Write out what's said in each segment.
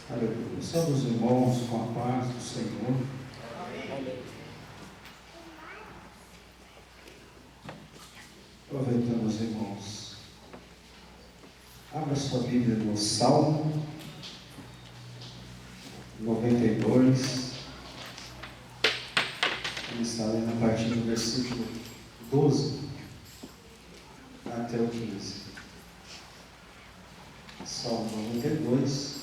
Aleluia. Salve os irmãos com a paz do Senhor. Amém. Aproveitando os irmãos. Abra sua Bíblia no Salmo 92. Vamos estar lendo a partir do versículo 12 até o 15. Salmo 92,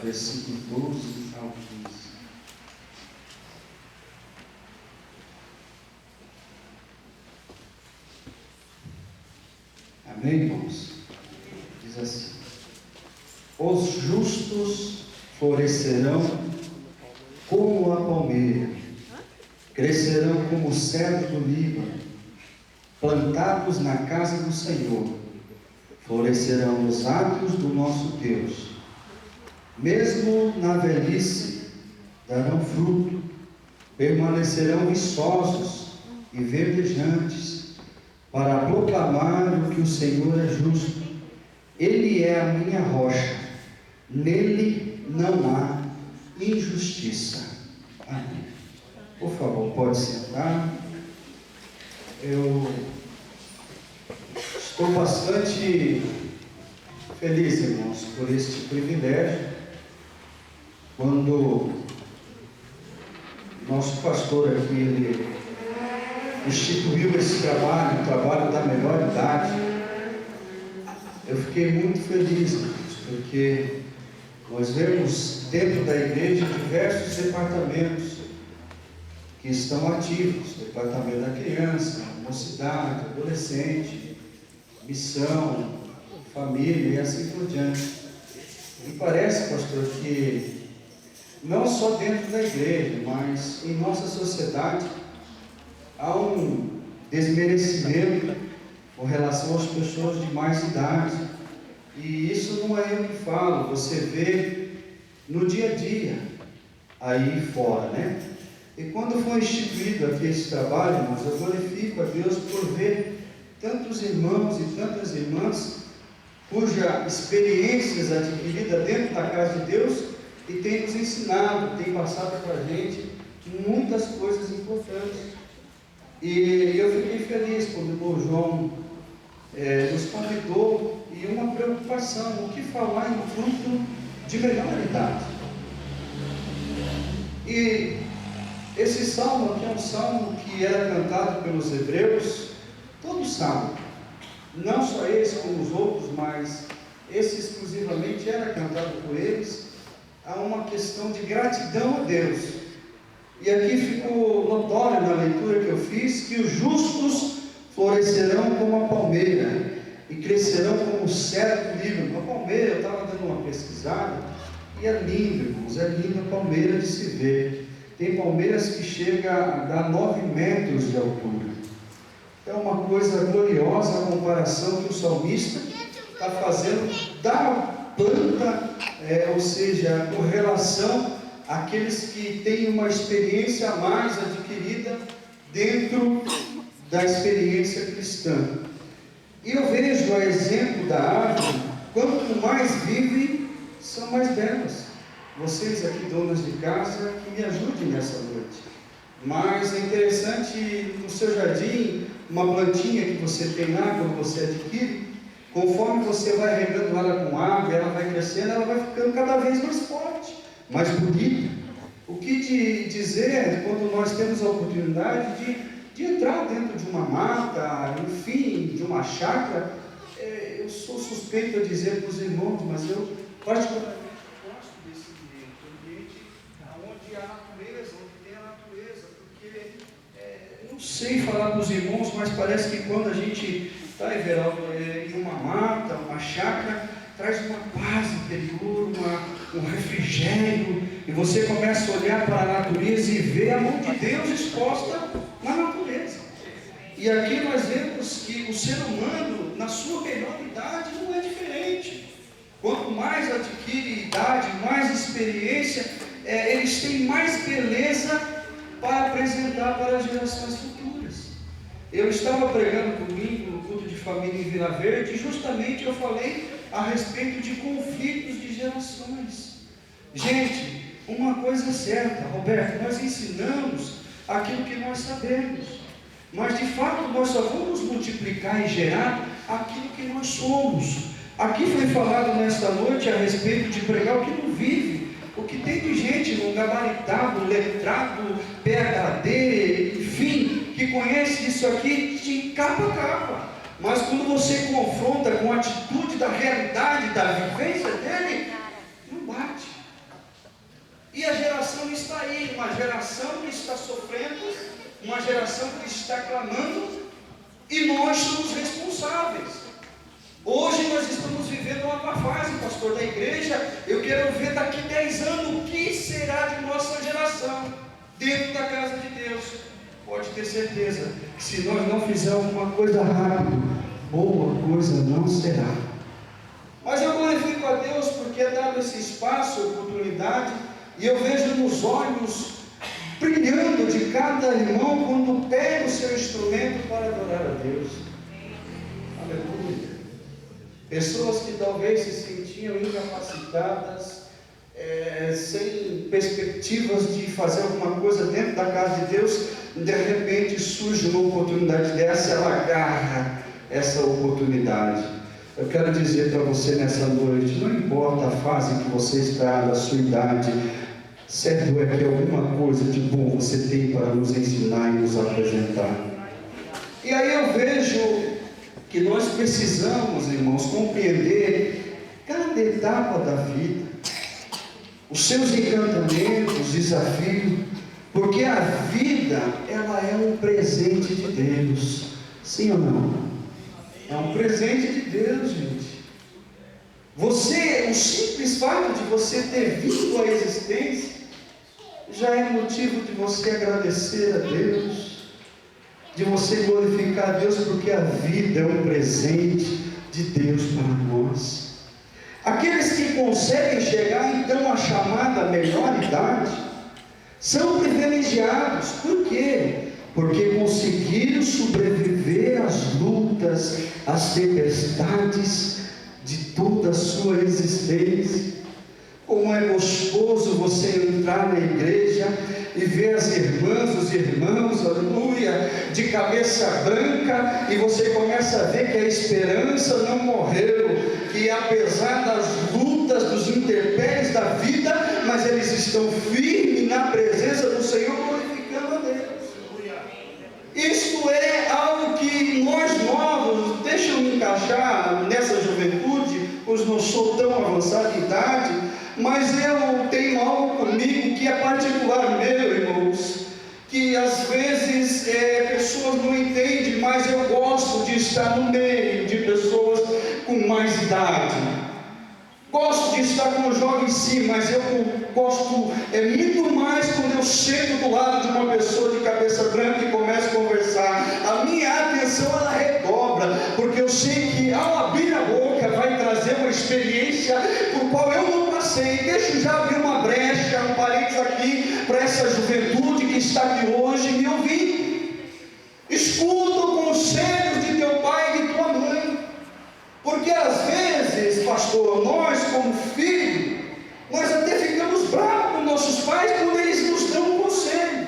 versículo 12 ao 15. Amém, irmãos? Diz assim: os justos florescerão como a palmeira, crescerão como o cedro do Líbano, plantados na casa do Senhor, florescerão nos átrios do nosso Deus. Mesmo na velhice darão fruto, permanecerão viçosos e verdejantes, para proclamar o que o Senhor é justo. Ele é a minha rocha, nele não há injustiça. Amém. Por favor, pode sentar. Eu estou bastante feliz, irmãos, por este privilégio. Quando nosso pastor aqui, ele instituiu esse trabalho, o trabalho da melhor idade, eu fiquei muito feliz, irmãos, porque nós vemos dentro da igreja diversos departamentos que estão ativos: departamento da criança, mocidade, adolescente, missão, família e assim por diante. Me parece, pastor, que não só dentro da igreja, mas em nossa sociedade há um desmerecimento com relação às pessoas de mais idade. E isso não é eu que falo, você vê no dia a dia aí fora, né? E quando foi instituído aqui esse trabalho, irmãos, eu glorifico a Deus por ver tantos irmãos e tantas irmãs cuja experiências adquiridas dentro da casa de Deus e tem nos ensinado, tem passado para a gente muitas coisas importantes. E eu fiquei feliz quando o irmão João nos convidou, e uma preocupação: o que falar em fruto de melhor idade. E esse salmo aqui é um salmo que era cantado pelos hebreus todo sábado. Não só esse, como os outros, mas esse exclusivamente era cantado por eles. Há uma questão de gratidão a Deus. E aqui ficou notório na leitura que eu fiz que os justos florescerão como a palmeira e crescerão como o cedro do Líbano. A palmeira, eu estava dando uma pesquisada, e é lindo, irmãos, é linda a palmeira de se ver. Tem palmeiras que chegam a dar 9 metros de altura. É uma coisa gloriosa a comparação que o salmista está fazendo da planta, ou seja, com relação àqueles que têm uma experiência a mais adquirida dentro da experiência cristã. E eu vejo a exemplo da árvore: quanto mais vive, são mais belas. Vocês aqui, donas de casa, que me ajudem nessa noite. Mas é interessante, no seu jardim, uma plantinha que você tem lá, quando você adquire, conforme você vai regando ela com água, ela vai crescendo, ela vai ficando cada vez mais forte, mais bonita. O que dizer quando nós temos a oportunidade de entrar dentro de uma mata, enfim, de uma chácara? Eu sou suspeito a dizer para os irmãos, mas eu particularmente gosto desse ambiente onde há natureza, onde tem a natureza, porque não sei falar para os irmãos, mas parece que quando a gente está, Everaldo, em uma mata, uma chácara, traz uma paz interior, um refrigério, e você começa a olhar para a natureza e ver a mão de Deus exposta na natureza. E aqui nós vemos que o ser humano, na sua melhor idade, não é diferente. Quanto mais adquire idade, mais experiência, eles têm mais beleza para apresentar para as gerações futuras. Eu estava pregando domingo no culto de família em Vila Verde, e justamente eu falei a respeito de conflitos de gerações. gerações. Gente, uma coisa é certa, Roberto, nós ensinamos aquilo que nós sabemos, mas de fato nós só vamos multiplicar e gerar aquilo que nós somos. Aqui foi falado nesta noite a respeito de pregar o que não vive, o que tem de gente no gabaritado, letrado, PhD, enfim, que conhece isso aqui de capa a capa, mas quando você confronta com a atitude da realidade, da vivência dele, não bate. E a geração está aí, uma geração que está sofrendo, uma geração que está clamando, e nós somos responsáveis. Hoje nós estamos vivendo uma fase, pastor da igreja. Eu quero ver daqui 10 anos o que será de nossa geração dentro da casa de Deus. Pode ter certeza que se nós não fizermos alguma coisa rápido, boa coisa não será. Mas eu glorifico a Deus porque é dado esse espaço, oportunidade, e eu vejo nos olhos brilhando de cada irmão quando pega o seu instrumento para adorar a Deus. Aleluia. Pessoas que talvez se sentiam incapacitadas, sem perspectivas de fazer alguma coisa dentro da casa de Deus, de repente surge uma oportunidade dessa, ela agarra essa oportunidade. Eu quero dizer para você nessa noite, não importa a fase que você está, da sua idade, certo é que alguma coisa de bom você tem para nos ensinar e nos apresentar. E aí eu vejo que nós precisamos, irmãos, compreender cada etapa da vida, os seus encantamentos, desafios, porque a vida, ela é um presente de Deus, sim ou não? É um presente de Deus, gente. O simples fato de você ter vindo à existência, já é motivo de você agradecer a Deus, de você glorificar a Deus, porque a vida é um presente de Deus para nós. Aqueles que conseguem chegar então à chamada melhor idade, são privilegiados. Por quê? Porque conseguiram sobreviver às lutas, às tempestades de toda a sua existência. Como é gostoso você entrar na igreja e ver as irmãs, os irmãos, aleluia, de cabeça branca, e você começa a ver que a esperança não morreu, que apesar das lutas, dos intempéries da vida, mas eles estão firmes na presença do Senhor, glorificando a Deus. Isto é algo que nós novos, deixa eu me encaixar nessa juventude, pois não sou tão avançado em idade, mas eu tenho algo comigo que é particular meu, irmãos, que às vezes pessoas não entendem, mas eu gosto de estar no meio de pessoas com mais idade. Gosto de estar com os jovens sim, mas eu gosto muito mais quando eu chego do lado de uma pessoa de cabeça branca e começo a conversar. A minha atenção ela redobra, porque eu sei que ao abrir a boca vai trazer uma experiência por qual eu não passei. Deixa eu já abrir uma brecha, um parênteses aqui para essa juventude que está aqui hoje me ouvir. Escuta o conselho de teu pai e de tua mãe, porque às vezes, pastor, nós como filhos, nós até ficamos bravos com nossos pais quando eles nos dão um conselho,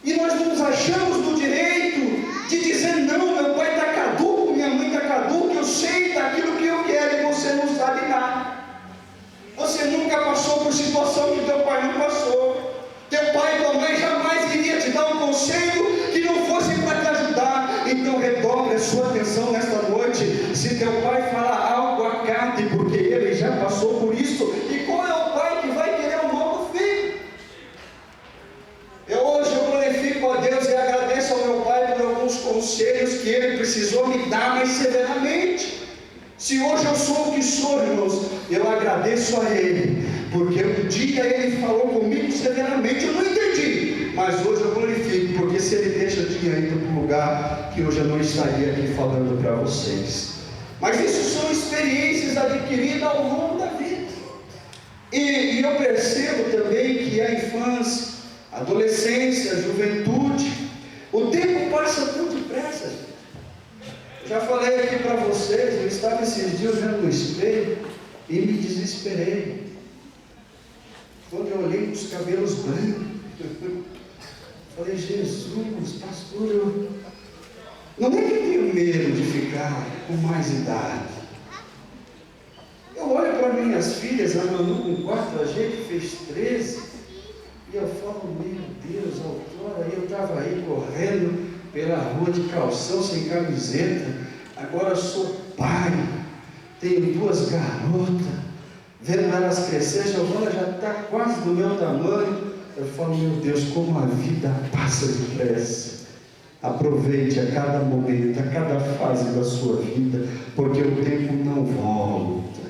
e nós nos achamos no direito de dizer: não, meu pai está caduco, minha mãe está caduca, eu sei daquilo que eu quero, e você não sabe nada. Você nunca passou por situação que teu pai não passou. Teu pai e tua mãe jamais iria te dar um conselho que não fosse para te ajudar. Então redobre a sua atenção nesta noite. Se teu pai falar algo, acate, porque ele já passou por isso. E qual é o pai que vai querer o mal do filho? Hoje eu glorifico a Deus e agradeço ao meu pai por alguns conselhos que ele precisou me dar mais severamente. Se hoje eu sou o que sou, irmãos, eu agradeço a Ele, porque um dia Ele falou comigo severamente, eu não entendi, mas hoje eu glorifico, porque se Ele deixa de ir para um lugar que hoje eu não estaria aqui falando para vocês. Mas isso são experiências adquiridas ao longo da vida, e eu percebo também que a infância, a adolescência, a juventude, o tempo passa tão depressa, gente. Já falei aqui para vocês, eu estava esses dias olhando no espelho e me desesperei. quando eu olhei para os cabelos brancos, falei, Jesus, pastor, eu não é que eu tenho medo de ficar com mais idade. Eu olho para minhas filhas, a Manu com 4, a gente fez 13, e eu falo, meu Deus, outrora eu estava aí correndo pela rua de calção, sem camiseta, agora eu sou pai, tenho 2 garotas, vendo elas crescer, a Giovana já está quase do meu tamanho. Eu falo, meu Deus, como a vida passa depressa. Aproveite a cada momento, a cada fase da sua vida, porque o tempo não volta.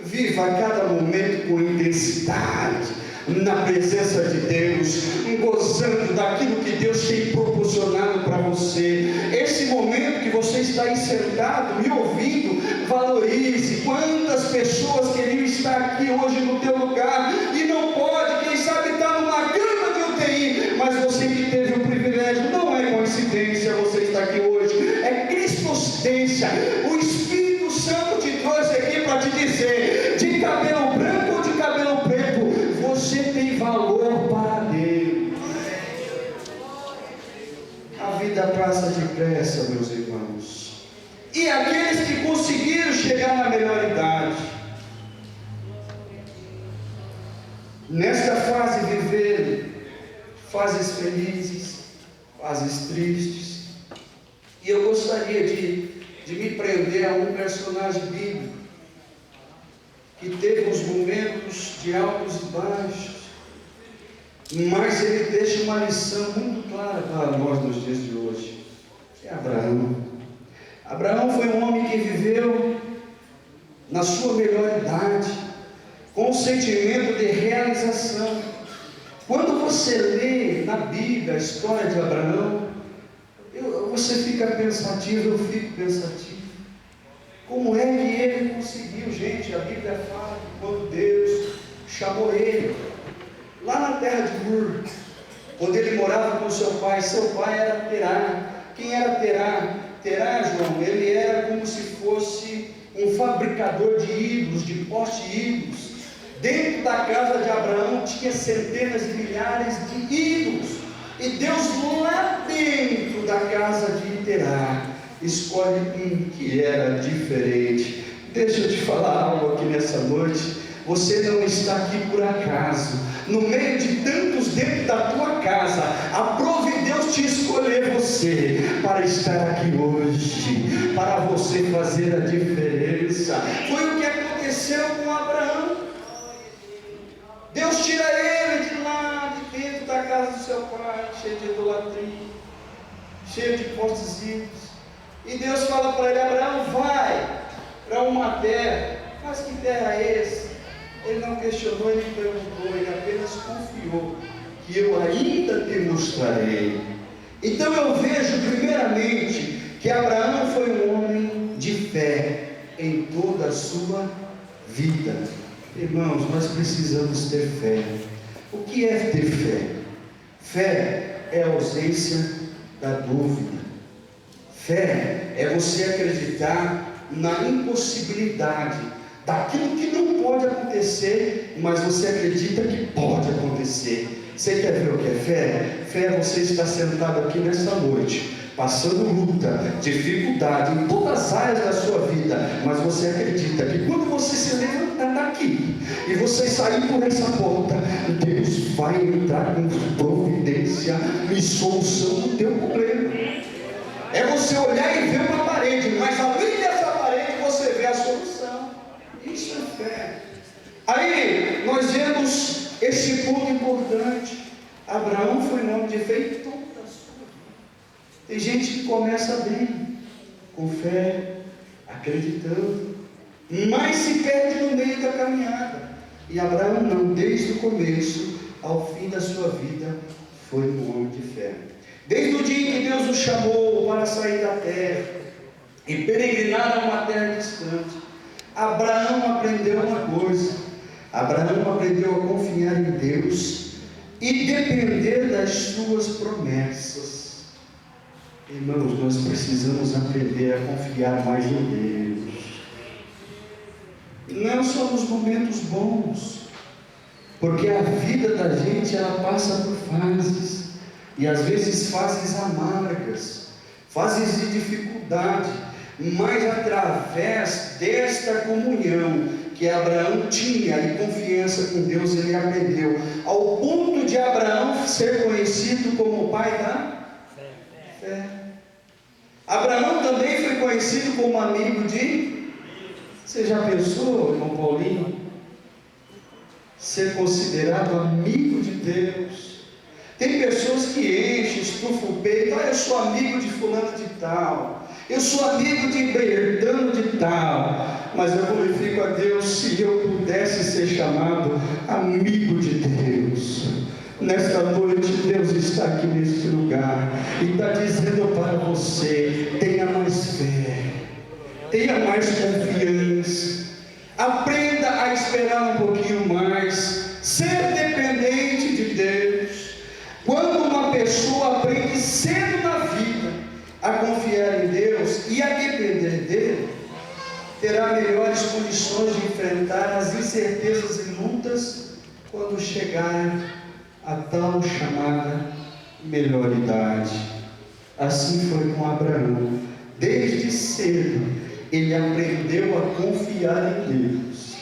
Viva a cada momento com intensidade, na presença de Deus, gozando daquilo que Deus tem proporcionado para você. Esse momento que você está aí sentado, me ouvindo, valorize. Quantas pessoas queriam estar aqui hoje no teu lugar e não pode, quem sabe está numa cama de UTI, mas você que teve o privilégio, não é coincidência você estar aqui hoje, é cristocência. O Espírito Santo te trouxe aqui para te dizer, de cabelo branco ou de cabelo preto, você tem valor para Deus. A vida passa depressa, meus irmãos. E aqueles que conseguiram chegar na melhor idade, nesta fase viveram fases felizes, fases tristes. E eu gostaria de me prender a um personagem bíblico que teve uns momentos de altos e baixos, mas ele deixa uma lição muito clara para nós nos dias de hoje. É Abraão. Abraão foi um homem que viveu na sua melhor idade, com o sentimento de realização. Quando você lê na Bíblia a história de Abraão, você fica pensativo, eu fico pensativo. Como é que ele conseguiu, gente? A Bíblia fala que quando Deus chamou ele, lá na terra de Ur, quando ele morava com seu pai era Terá. Quem era Terá? Terá, João, ele era como se fosse um fabricador de ídolos, de poste ídolos. Dentro da casa de Abraão tinha centenas de milhares de ídolos. E Deus lá dentro da casa de Terá escolhe um que era diferente. Deixa eu te falar algo aqui nessa noite. Você não está aqui por acaso. No meio de tantos dentro da tua casa, aprove Deus te escolher você para estar aqui hoje, para você fazer a diferença. Foi o que aconteceu com Abraão. Deus tira ele de lá, de dentro da casa do seu pai, cheio de idolatria, cheio de postes ídolos. E Deus fala para ele, Abraão, vai para uma terra. Mas que terra é essa? Ele não questionou, ele perguntou, ele apenas confiou, que eu ainda te mostrarei. Então eu vejo primeiramente que Abraão foi um homem de fé em toda a sua vida. Irmãos, nós precisamos ter fé. O que é ter fé? Fé é a ausência da dúvida. Fé é você acreditar na impossibilidade daquilo que não pode acontecer, mas você acredita que pode acontecer. Você quer ver o que é fé? Fé é você estar sentado aqui nessa noite, passando luta, dificuldade em todas as áreas da sua vida, mas você acredita que quando você se levantar daqui e você sair por essa porta, Deus vai entrar com providência e solução do teu problema. É você olhar e ver uma parede, mas além dessa parede você vê a solução. Isso é fé. Aí nós vemos esse ponto importante. Abraão foi um homem de fé em toda a sua vida. Tem gente que começa bem, com fé, acreditando, mas se perde no meio da caminhada. E Abraão não, desde o começo ao fim da sua vida, foi um homem de fé. Desde o dia em que Deus o chamou para sair da terra e peregrinar a uma terra distante, Abraão aprendeu uma coisa. Abraão aprendeu a confiar em Deus e depender das suas promessas. Irmãos, nós precisamos aprender a confiar mais em Deus. Não só nos momentos bons. porque a vida da gente, ela passa por fases, e às vezes fases amargas, fases de dificuldade, mas através desta comunhão que Abraão tinha e confiança com Deus, ele aprendeu, ao ponto de Abraão ser conhecido como o pai da fé. Abraão também foi conhecido como amigo de... Você já pensou, irmão Paulinho, ser considerado amigo de Deus? Tem pessoas que enchem, estufam o peito, eu sou amigo de fulano de tal, eu sou amigo de Bertano de tal, mas eu glorifico a Deus se eu pudesse ser chamado amigo de Deus. Nesta noite, Deus está aqui neste lugar e está dizendo para você: tenha mais fé, tenha mais confiança, aprenda a esperar um pouquinho mais, ser dependente de Deus. Quando uma pessoa aprende cedo na vida a confiar em Deus e a depender dele, terá melhores condições de enfrentar as incertezas e lutas quando chegar a tal chamada melhor idade. Assim foi com Abraão. Desde cedo ele aprendeu a confiar em Deus.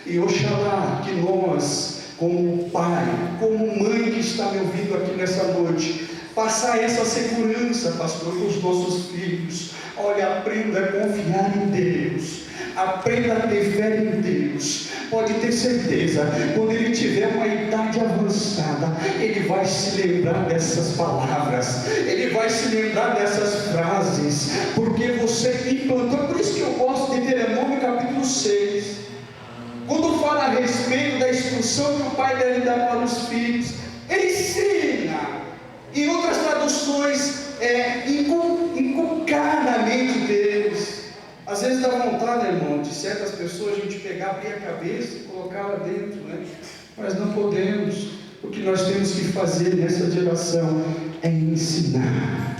E oxalá que nós, como pai, como mãe que está me ouvindo aqui nessa noite, passar essa segurança, pastor, para os nossos filhos. Olha, aprenda a confiar em Deus, aprenda a ter fé em Deus. Pode ter certeza, quando ele tiver uma idade avançada, ele vai se lembrar dessas palavras, ele vai se lembrar dessas frases, porque você implantou. Por isso que eu gosto de Deuteronômio capítulo 6, quando fala a respeito da instrução que o pai deve dar para os filhos. Ele ensina. Em outras traduções, inculcar na mente deles. Às vezes dá vontade, irmão, de certas pessoas a gente pegar, abrir a cabeça e colocar lá dentro, né? Mas não podemos. O que nós temos que fazer nessa geração é ensinar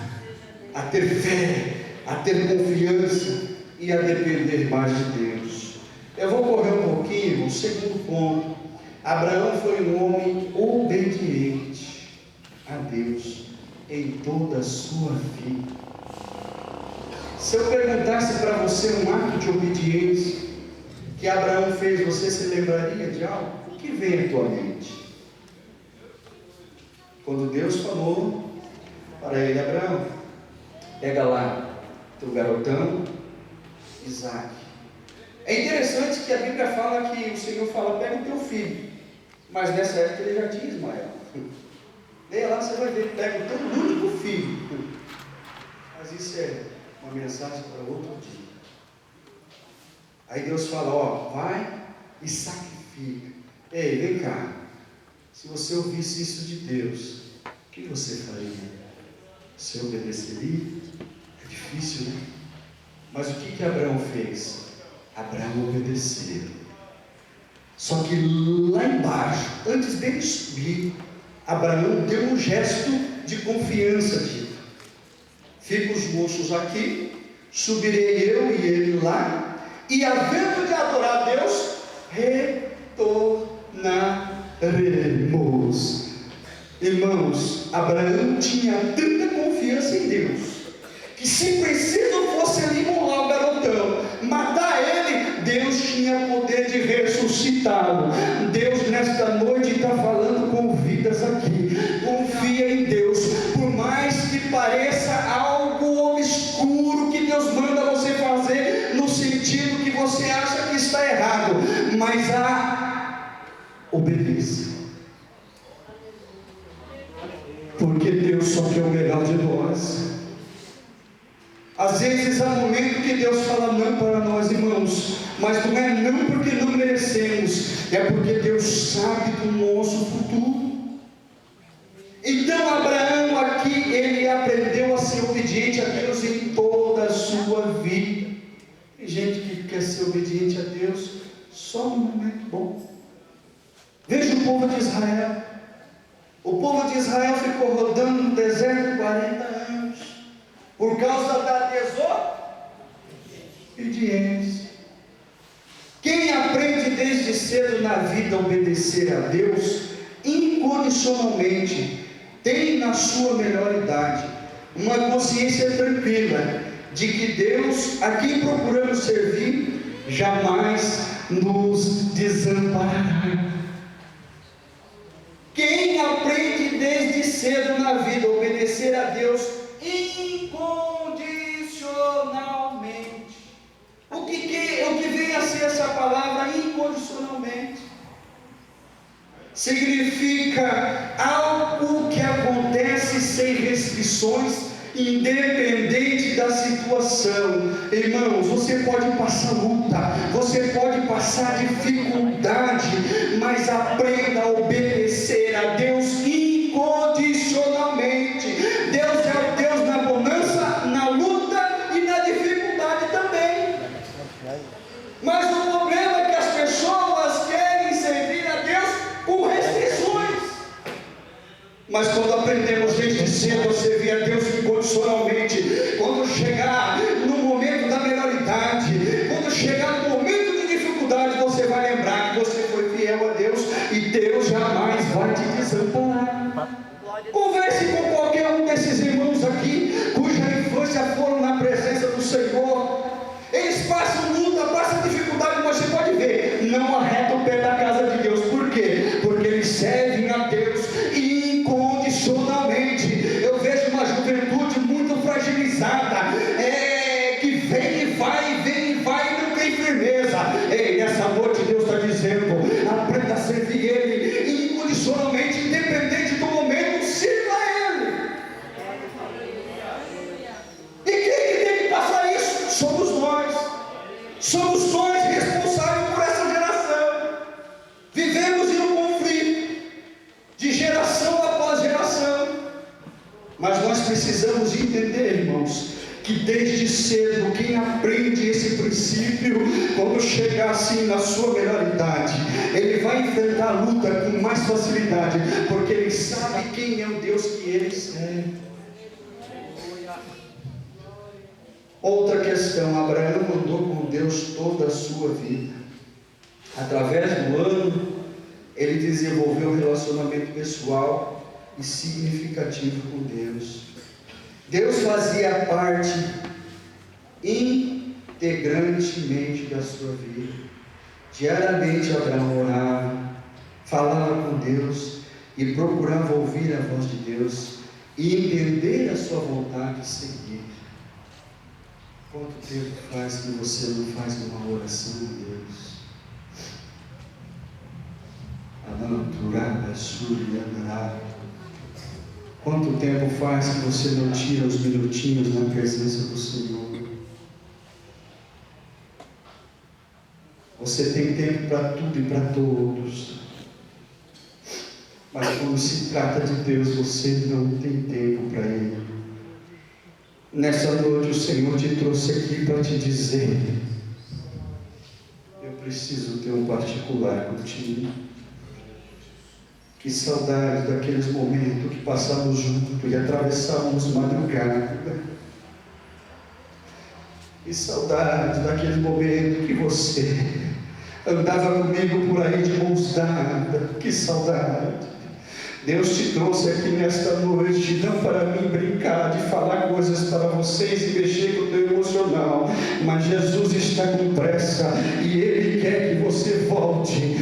a ter fé, a ter confiança e a depender mais de Deus. Eu vou correr um pouquinho. O segundo ponto: Abraão foi um homem obediente a Deus em toda a sua vida. Se eu perguntasse para você um ato de obediência que Abraão fez, você se lembraria de algo? O que vem à tua mente? Quando Deus falou para ele: Abraão, pega lá teu garotão Isaac. É interessante que a Bíblia fala que o Senhor fala: pega o teu filho, mas nessa época ele já tinha Ismael. Leia lá, você vai ver, pega o teu único filho. Mas isso é uma mensagem para outro dia. Aí Deus fala: ó, vai e sacrifica. Ei, vem cá, se você ouvisse isso de Deus, o que você faria? Você obedeceria? É difícil, né? Mas o que Abraão fez? Abraão obedeceu. Só que lá embaixo, antes dele subir, Abraão deu um gesto de confiança, tipo: fica os moços aqui, subirei eu e ele lá, e havendo de adorar a Deus, retornaremos. Irmãos, Abraão tinha tanta confiança em Deus, que se preciso fosse ali imolar o garotão, matar ele, Deus tinha poder de ressuscitá-lo. Deus nesta noite está falando com vidas aqui. Confia em Deus, por mais que pareça algo obscuro que Deus manda você fazer, no sentido que você acha que está errado, mas obedeça, porque Deus só quer o melhor de nós. Às vezes há momento que Deus fala não para nós, irmãos, mas não é não porque não merecemos, é porque Deus sabe do nosso futuro. Então Abraão aqui, ele aprendeu a ser obediente a Deus em toda a sua vida. Tem gente que quer ser obediente a Deus só no momento bom. Veja o povo de Israel. O povo de Israel ficou rodando no deserto 40 anos, por causa da desobediência. Quem aprende desde cedo na vida obedecer a Deus incondicionalmente, tem na sua melhor idade uma consciência tranquila de que Deus, a quem procuramos servir, jamais nos desamparará. Quem aprende desde cedo na vida a obedecer a Deus incondicionalmente, o que vem a ser essa palavra incondicionalmente? Significa algo que acontece sem restrições, independente da situação. Irmãos, você pode passar luta, você pode passar dificuldade, mas aprenda a obedecer a Deus incondicionalmente. Deus é o Deus na bonança, na luta e na dificuldade também. Mas o problema é que as pessoas querem servir a Deus com restrições. Mas quando aprendemos desde cedo a servir a Deus incondicionalmente, quando chegar no momento da melhor idade, quando chegar no momento de dificuldade, você vai lembrar que você foi fiel a Deus e Deus jamais vai te desamparar. Converse com qualquer um desses irmãos aqui, cuja infância foram na presença do Senhor. Eles passam luta, passam dificuldade, mas você pode ver, não arreta o pé da casa de Deus. Por quê? Porque eles servem a Deus incondicionalmente. Eu vejo uma juventude muito fragilizada, que vem e vai, e não tem firmeza. Ei, nessa noite Deus está dizendo, aprenda a servir Ele incondicionalmente, independente do momento, sirva a Ele. E quem que tem que passar isso? Somos nós. Somos nós responsáveis por essa geração. Vivemos em um conflito de geração após geração. Mas nós precisamos entender, irmãos, que desde cedo quem aprende esse princípio, quando chegar assim na sua melhor idade, ele vai enfrentar a luta com mais facilidade, porque ele sabe quem é o Deus que ele serve. Outra questão, Abraão andou com Deus toda a sua vida. Através do ano, ele desenvolveu um relacionamento pessoal e significativo com Deus. Deus fazia parte integrantemente da sua vida. Diariamente Abraão orava, falava com Deus e procurava ouvir a voz de Deus e entender a sua vontade e seguir. Quanto tempo faz que você não faz uma oração a Deus? Quanto tempo faz que você não tira os minutinhos na presença do Senhor? Você tem tempo para tudo e para todos, mas quando se trata de Deus, você não tem tempo para Ele. Nessa noite o Senhor te trouxe aqui para te dizer: eu preciso ter um particular contigo. Que saudade daqueles momentos que passávamos juntos e atravessávamos madrugada. Que saudade daquele momento que você andava comigo por aí de mãos dadas. Que saudade. Deus te trouxe aqui nesta noite, não para mim brincar, de falar coisas para vocês e mexer com o teu emocional, mas Jesus está com pressa e Ele quer que você volte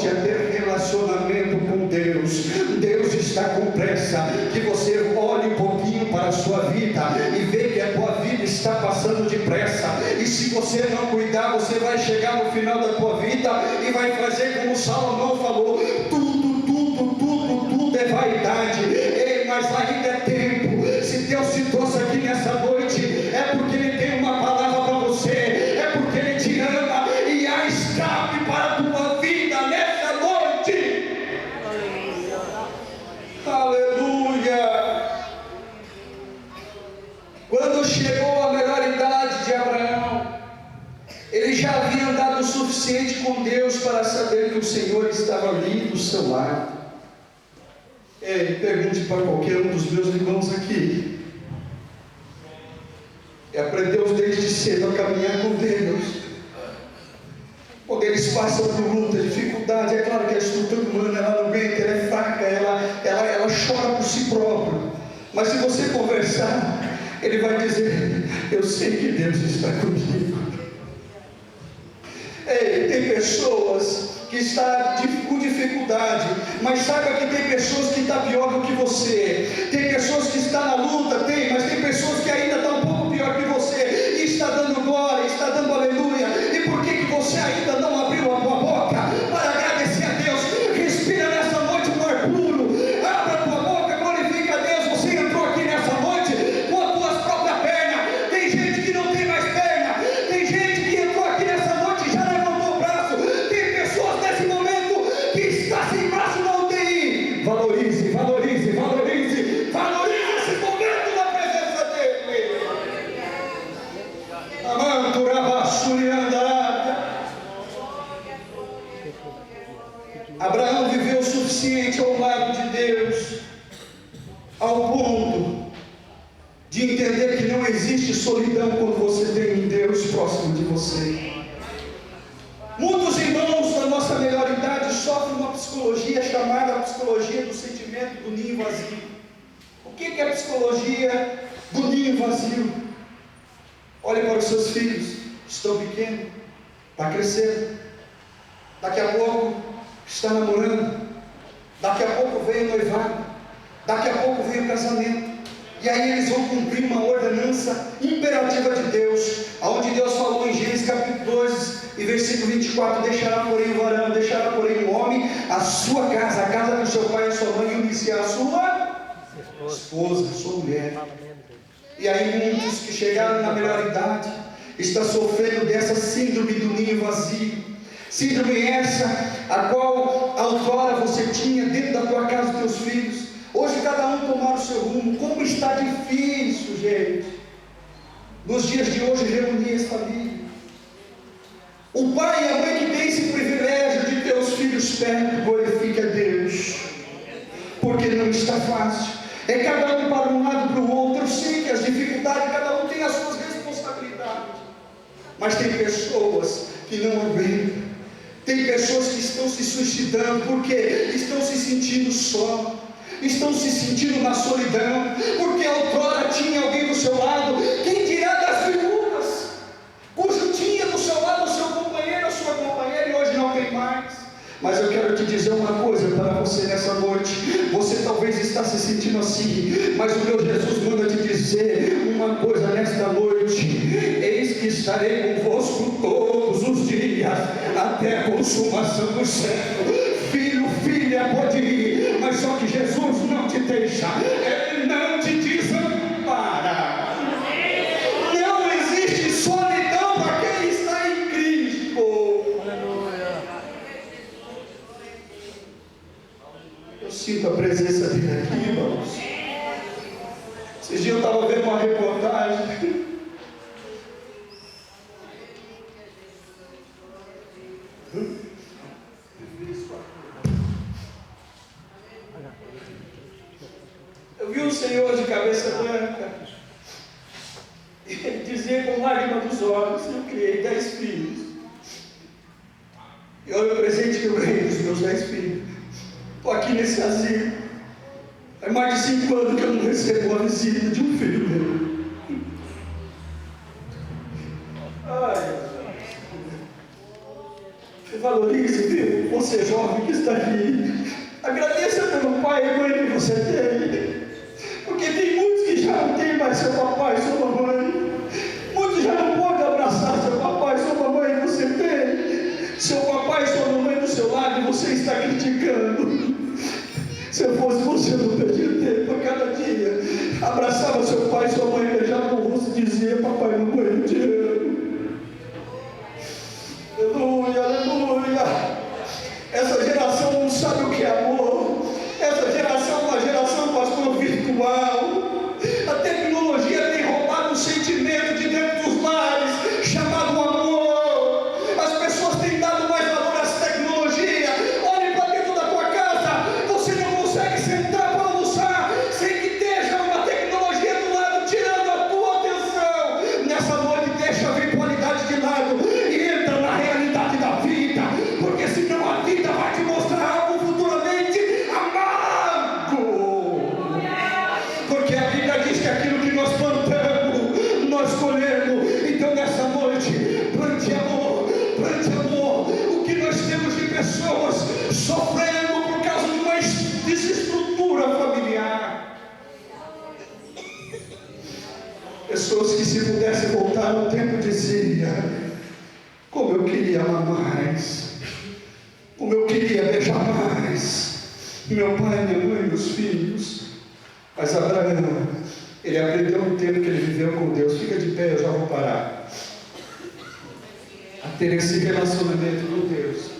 a ter relacionamento com Deus. Deus está com pressa que você olhe um pouquinho para a sua vida e veja que a tua vida está passando depressa, e se você não cuidar, você vai chegar no final da tua vida e vai fazer como Salomão falou: tudo é vaidade. Ei, mas ainda é tempo. Se Deus te trouxe aqui nessa noite, é porque Ele tem uma palavra para você, é porque Ele te ama e há escape para a tua vida nessa noite. Aleluia. Quando chegou a melhor idade de Abraão, ele já havia andado o suficiente com Deus para saber que o Senhor estava ali do seu lado. Pergunte para qualquer um dos meus irmãos aqui. Aprendeu desde cedo a caminhar com Deus. Quando eles passam por luta, dificuldade, é claro que a estrutura humana ela não aguenta, ela é fraca, ela chora por si própria. Mas se você conversar, ele vai dizer: eu sei que Deus está comigo. Ei, tem pessoas que estão com dificuldade, mas saiba que tem pessoas que estão pior do que você. Tem pessoas que estão na luta, mas tem pessoas que ainda estão um pouco pior que você, e está dando glória, está dando aleluia. E por que você ainda não abriu a tua boca para agradecer a Deus? Respira nessa noite um ar puro, abra a tua boca, glorifica a Deus. Você entrou aqui nessa noite com as tuas próprias pernas. Tem gente que não tem mais perna, tem gente que entrou aqui nessa noite e já levantou o braço. Tem pessoas nesse momento que está sem braço na UTI. Valorize, valorize, valorize, valorize esse momento na presença dele. Amanto, rabassurianda. Abraão viveu o suficiente ao lado de Deus, ao ponto de entender que não existe solidão quando você tem um Deus próximo de você. Muitos irmãos da nossa melhor idade sofrem uma psicologia chamada psicologia do sentimento do ninho vazio. O que é a psicologia do ninho vazio? Olhe para os seus filhos, estão pequenos, está crescendo, daqui a pouco está namorando, daqui a pouco vem o noivado, daqui a pouco vem o casamento, e aí eles vão cumprir uma ordenança imperativa de Deus, aonde Deus falou em Gênesis capítulo 2 e versículo 24: deixará porém o varão, deixará porém o homem a sua casa, a casa do seu pai e sua mãe, e unir-se a sua esposa, a sua mulher. E aí muitos que chegaram na melhor idade estão sofrendo dessa síndrome do ninho vazio. Síndrome essa, a qual outrora você tinha dentro da tua casa, dos teus filhos. Hoje cada um tomar o seu rumo. Como está difícil, gente, nos dias de hoje, reunir as famílias. O pai e a mãe que tem esse privilégio de ter os filhos perto, glorifica a Deus, porque não está fácil. É cada um para um lado, para o outro. Eu sei que as dificuldades, cada um tem as suas responsabilidades, mas tem pessoas que não aguentam. Tem pessoas que estão se suicidando porque estão se sentindo só, estão se sentindo na solidão, porque outrora tinha alguém do seu lado. Quem dirá das viúvas, cujo tinha do seu lado o seu companheiro, a sua companheira, e hoje não tem mais. Mas eu quero te dizer uma coisa para você nessa noite. Você talvez está se sentindo assim, mas o meu Jesus manda te dizer uma coisa nesta noite: eis que estarei convosco todos os dias, até a consumação do século. Filho, filha, pode ir, mas só que Jesus não te deixa, Ele não te desampara. Não existe solidão para quem está em Cristo. Aleluia. Eu sinto a presença dele aqui, irmãos. Esses dias eu estava vendo uma reportagem. Eu vi um senhor de cabeça branca, e ele dizia com lágrima dos olhos: eu criei 10 filhos, e olha o presente que eu ganhei dos meus 10 filhos. Estou aqui nesse asilo, há mais de 5 anos que eu não recebo uma visita de um filho meu. Ai, valorize, viu? Você jovem que está aqui, agradeça pelo pai e mãe que você tem, porque tem muitos que já não tem mais seu papai e sua mamãe. Muitos já não podem abraçar seu papai e sua mamãe que você tem. Seu papai e sua mamãe do seu lado e você está criticando. Se eu fosse você, eu não perdia tempo. A cada dia abraçava seu pai e sua mãe, beijava o rosto e dizia: papai e mamãe, eu te amo. Aleluia, aleluia. Essa geração não sabe o que é amor. Essa geração é uma geração, pastor, virtual. A tecnologia tem roubado o sentimento de dentro dos lares, chamado amor. As pessoas têm dado mais valor às tecnologias. Olhe para dentro da tua casa, você não consegue sentar para almoçar sem que esteja uma tecnologia do lado tirando a tua atenção. Nessa noite, deixa conhecemos de pessoas sofrendo por causa de uma desestrutura familiar. Pessoas que, se pudessem voltar no tempo, diziam: como eu queria amar mais, como eu queria beijar mais meu pai, minha mãe, meus filhos. Mas Abraão, ele aprendeu no tempo que ele viveu com Deus. Fica de pé, eu já vou parar. A ter esse relacionamento com Deus.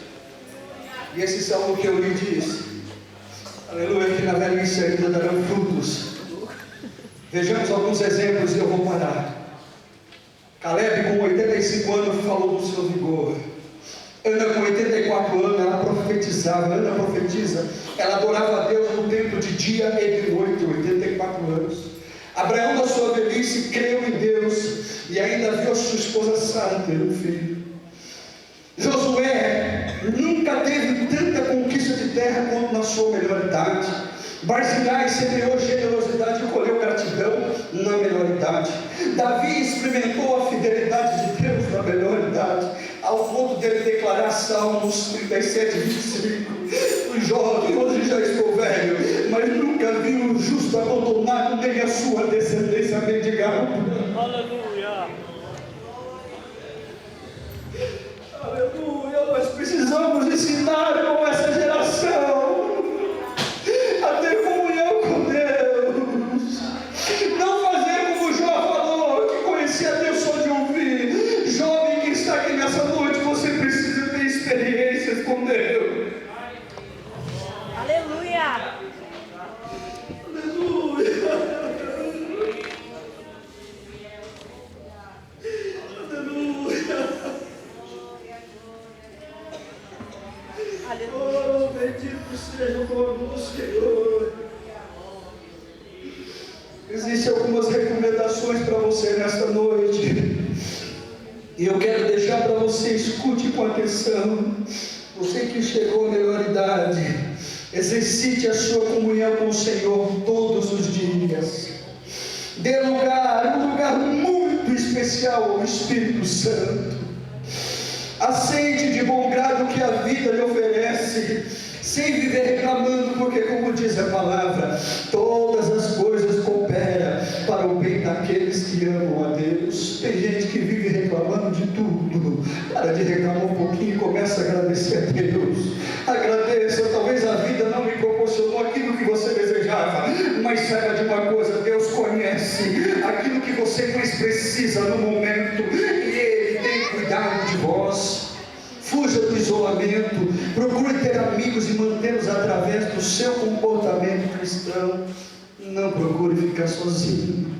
E esse salmo que eu lhe disse, aleluia, que na velhice ainda darão frutos. Vejamos alguns exemplos e eu vou parar. Caleb, com 85 anos, falou do seu vigor. Ana, com 84 anos, ela profetizava. Ana profetiza, ela adorava a Deus no tempo de dia e de noite, 84 anos. Abraão, na sua velhice, creu em Deus e ainda viu a sua esposa Sara ter um filho. Josué nunca teve tanta conquista de terra quanto na sua melhor idade. Barzilai semeou generosidade e colheu gratidão na melhor idade. Davi experimentou a fidelidade de Deus na melhor idade, ao ponto de ele declarar Salmos 37, 25: fui jovem, hoje já estou velho, mas nunca vi o justo abandonado, nem a sua descendência mendigar. Aleluia! Aleluia! Nós precisamos ensinar com essa geração a ter comunhão com Deus. Não fazer como Jó falou, que conhecia Deus só de ouvir. Jovem que está aqui nessa noite, você precisa ter experiências com Deus. Aleluia! Aleluia! Oh, bendito seja o nome do Senhor. Existem algumas recomendações para você nesta noite, e eu quero deixar para você, escute com atenção. Você que chegou à melhor idade, exercite a sua comunhão com o Senhor todos os dias. Dê lugar, um lugar muito especial ao Espírito Santo. Aceite de bom grado o que a vida lhe oferece, sem viver reclamando, porque, como diz a palavra, todas as coisas cooperam para o bem daqueles que amam a Deus. Tem gente que vive reclamando de tudo. Para de reclamar um pouquinho e começa a agradecer a Deus. Agradeça. Talvez a vida não lhe proporcionou aquilo que você desejava, mas saiba de uma coisa: Deus conhece aquilo que você mais precisa no momento, e Ele tem cuidado de vós. Fuja do isolamento, procure ter amigos e mantê-los através do seu comportamento cristão. Não procure ficar sozinho.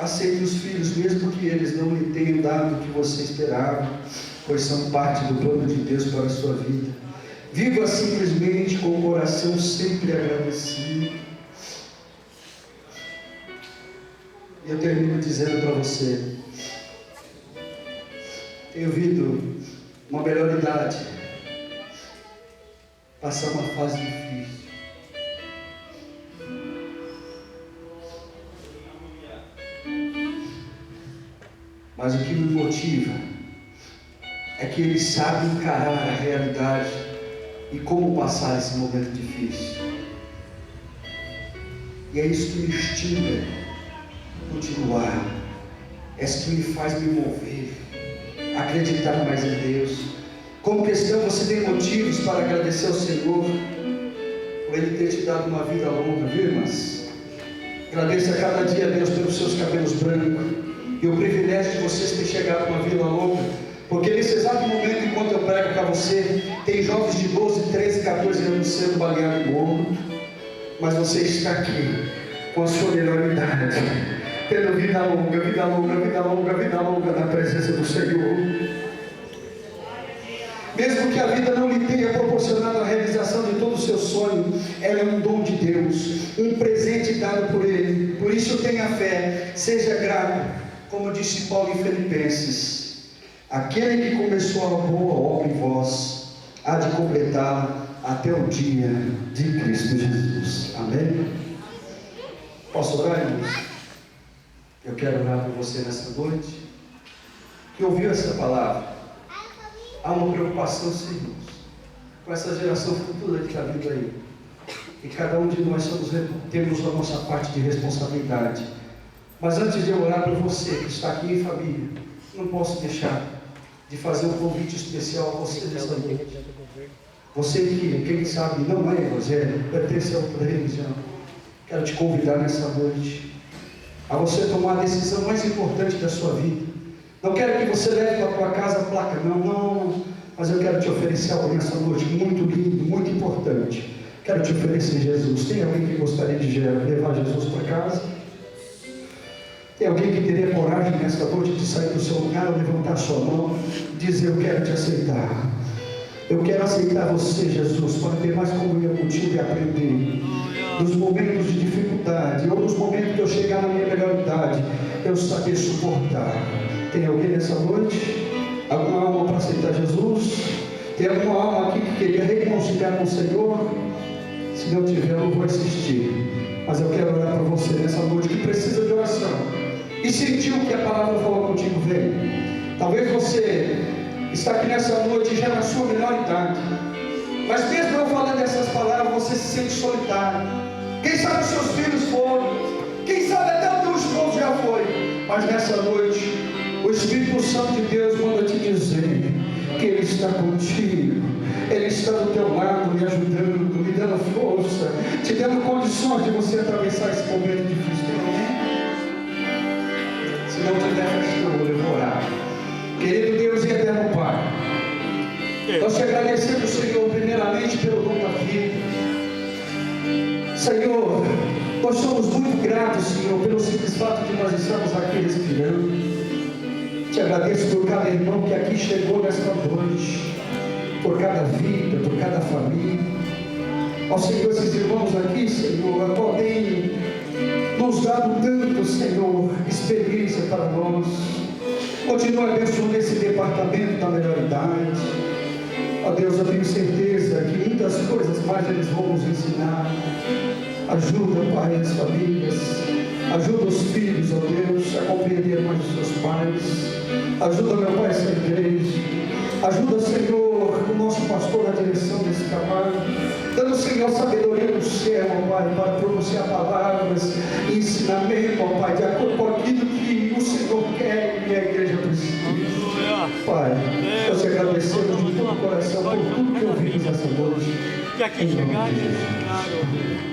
Aceite os filhos, mesmo que eles não lhe tenham dado o que você esperava, pois são parte do plano de Deus para a sua vida. Viva simplesmente com o coração sempre agradecido. E eu termino dizendo para você: tenho vindo uma melhor idade, passar uma fase difícil. Mas o que me motiva é que ele sabe encarar a realidade e como passar esse momento difícil. E é isso que me estimula a continuar, é isso que me faz me mover, acreditar mais em Deus. Como cristão, você tem motivos para agradecer ao Senhor por Ele ter te dado uma vida longa, viu, irmãs? Agradeça a cada dia a Deus pelos seus cabelos brancos e o privilégio de vocês terem chegado a uma vida longa, porque nesse exato momento, enquanto eu prego para você, tem jovens de 12, 13, 14 anos sendo baleados no ombro, mas você está aqui com a sua melhor idade, tendo vida longa, vida longa, vida longa, vida longa na presença do Senhor. Mesmo que a vida não lhe tenha proporcionado a realização de todo o seu sonho, ela é um dom de Deus, um presente dado por Ele. Por isso tenha fé, seja grato, como disse Paulo em Filipenses: aquele que começou a boa obra em vós, há de completá-la até o dia de Cristo Jesus. Amém? Posso orar, irmãos? Eu quero orar por você nessa noite, que ouviu essa palavra, há uma preocupação, Senhor, com essa geração futura que está vindo aí. E cada um de nós temos a nossa parte de responsabilidade. Mas antes de eu orar por você que está aqui em família, não posso deixar de fazer um convite especial a você nessa noite. Você que, quem sabe, não é evangélico, pertence a outra religião, quero te convidar nessa noite a você tomar a decisão mais importante da sua vida. Não quero que você leve para a tua casa a placa, não, mas eu quero te oferecer algo nessa noite muito lindo, muito importante. Quero te oferecer Jesus. Tem alguém que gostaria de levar Jesus para casa? Tem alguém que teria coragem nessa noite de sair do seu lugar, levantar sua mão, dizer: eu quero te aceitar. Eu quero aceitar você, Jesus, para ter mais comunhão contigo e aprender. Nos momentos de dificuldade, ou nos momentos que eu chegar na minha melhor idade, eu saber suportar. Tem alguém nessa noite? Alguma alma para aceitar Jesus? Tem alguma alma aqui que queria reconciliar com o Senhor? Se não tiver, eu não vou insistir. Mas eu quero orar por você nessa noite que precisa de oração. E sentiu que a palavra falou contigo, vem. Talvez você está aqui nessa noite já na sua melhor idade. Mas mesmo eu falando essas palavras, você se sente solitário. Quem sabe os seus filhos foram. Quem sabe até o teu esposo já foi. Mas nessa noite, o Espírito Santo de Deus manda te dizer que Ele está contigo. Ele está do teu lado, me ajudando, me dando força, te dando condições de você atravessar esse momento difícil. Se não tiver, eu vou orar. Querido Deus e eterno Pai, nós te agradecemos, Senhor, primeiramente pelo dom da vida. Senhor, nós somos muito gratos, Senhor, pelo simples fato de nós estarmos aqui respirando. Te agradeço por cada irmão que aqui chegou nesta noite, por cada vida, por cada família. Ó Senhor, esses irmãos aqui, Senhor, podem nos dado tanto, Senhor, experiência para nós. Continua abençoando esse departamento da melhor idade. Ó Deus, eu tenho certeza que muitas coisas mais eles vão nos ensinar. Ajuda, Pai, as famílias. Ajuda os filhos, ó Deus, a compreender mais os seus pais. Ajuda, meu Pai, essa igreja. Ajuda, Senhor, o nosso pastor na direção desse trabalho. Dando, Senhor, sabedoria do céu, ó Pai, para pronunciar palavras e ensinamento, ó Pai, de acordo com aquilo que o Senhor quer e a igreja precisa. Pai, nós te agradecemos de todo o coração por tudo que ouvimos essa noite. Que aqui chegar e